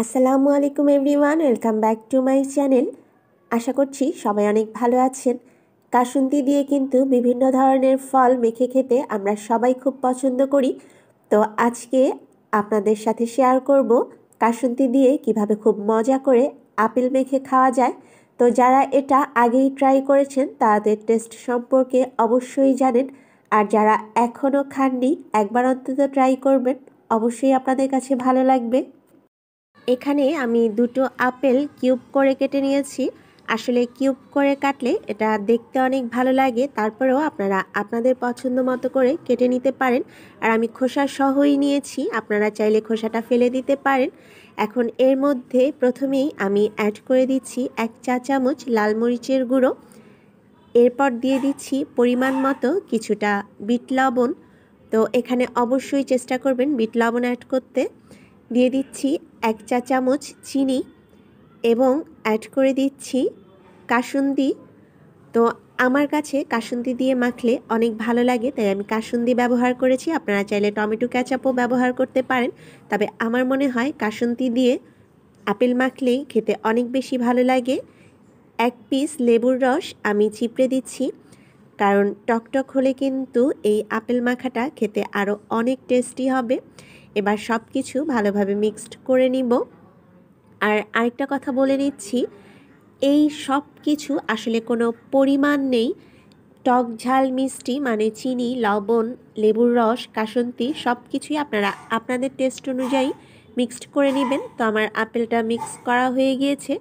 আসসালামু আলাইকুম everyone, welcome back to my channel. আশা করছি সবাই অনেক ভালো আছেন। কাসুন্দি দিয়ে কিন্তু বিভিন্ন ধরনের ফল মেখে খেতে আমরা সবাই খুব পছন্দ করি। তো আজকে আপনাদের সাথে শেয়ার করব কাসুন্দি দিয়ে কিভাবে খুব মজা করে আপেল মেখে খাওয়া যায়। তো যারা এটা আগেই ট্রাই করেছেন তাদের টেস্ট সম্পর্কে অবশ্যই জানেন, আর যারা এখনও খাননি একবার অন্তত ট্রাই করবেন, অবশ্যই আপনাদের কাছে ভালো লাগবে। এখানে আমি দুটো আপেল কিউব করে কেটে নিয়েছি। আসলে কিউব করে কাটলে এটা দেখতে অনেক ভালো লাগে, তারপরেও আপনারা আপনাদের পছন্দ মতো করে কেটে নিতে পারেন। আর আমি খোসা সহই নিয়েছি, আপনারা চাইলে খোসাটা ফেলে দিতে পারেন। এখন এর মধ্যে প্রথমেই আমি অ্যাড করে দিচ্ছি 1 চা চামচ লাল মরিচের গুঁড়ো। এরপর দিয়ে দিচ্ছি পরিমাণ মতো কিছুটা বিট লবণ। তো এখানে অবশ্যই চেষ্টা করবেন বিট লবণ অ্যাড করতে। দিয়ে দিচ্ছি 1 চা চামচ চিনি এবং অ্যাড করে দিচ্ছি কাসুন্দি। তো আমার কাছে কাসুন্দি দিয়ে মাখলে অনেক ভালো লাগে, তাই আমি কাসুন্দি ব্যবহার করেছি। আপনারা চাইলে টমেটো ক্যাচাপও ব্যবহার করতে পারেন, তবে আমার মনে হয় কাসুন্দি দিয়ে আপেল মাখলেই খেতে অনেক বেশি ভালো লাগে। 1 পিস লেবুর রস আমি চিপড়ে দিচ্ছি, কারণ টকটক হলে কিন্তু এই আপেল মাখাটা খেতে আরও অনেক টেস্টি হবে। এবার সব কিছু ভালোভাবে মিক্সড করে নিব। আর আরেকটা কথা বলে নিচ্ছি, এই সব কিছু আসলে কোনো পরিমাণ নেই। টক ঝাল মিষ্টি মানে চিনি, লবণ, লেবুর রস, কাসুন্দি সব কিছুই আপনারা আপনাদের টেস্ট অনুযায়ী মিক্সড করে নেবেন। তো আমার আপেলটা মিক্স করা হয়ে গিয়েছে।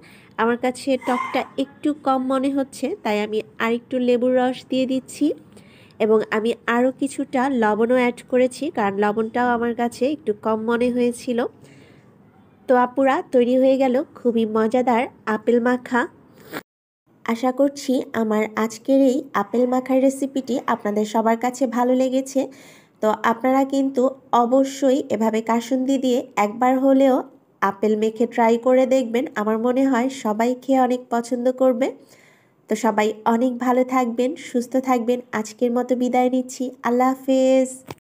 আমার কাছে টকটা একটু কম মনে হচ্ছে, তাই আমি আরেকটু লেবুর রস দিয়ে দিচ্ছি এবং আমি আরও কিছুটা লবণও অ্যাড করেছি, কারণ লবণটাও আমার কাছে একটু কম মনে হয়েছিল। তো আপুরা, তৈরি হয়ে গেল খুবই মজাদার আপেল মাখা। আশা করছি আমার আজকের এই আপেল মাখার রেসিপিটি আপনাদের সবার কাছে ভালো লেগেছে। তো আপনারা কিন্তু অবশ্যই এভাবে কাসুন্দি দিয়ে একবার হলেও আপেল মেখে ট্রাই করে দেখবেন। আমার মনে হয় সবাই খেয়ে অনেক পছন্দ করবে। তো সবাই অনেক ভালো থাকবেন, সুস্থ থাকবেন। আজকের মতো বিদায় নিচ্ছি। আল্লাহ হাফেজ।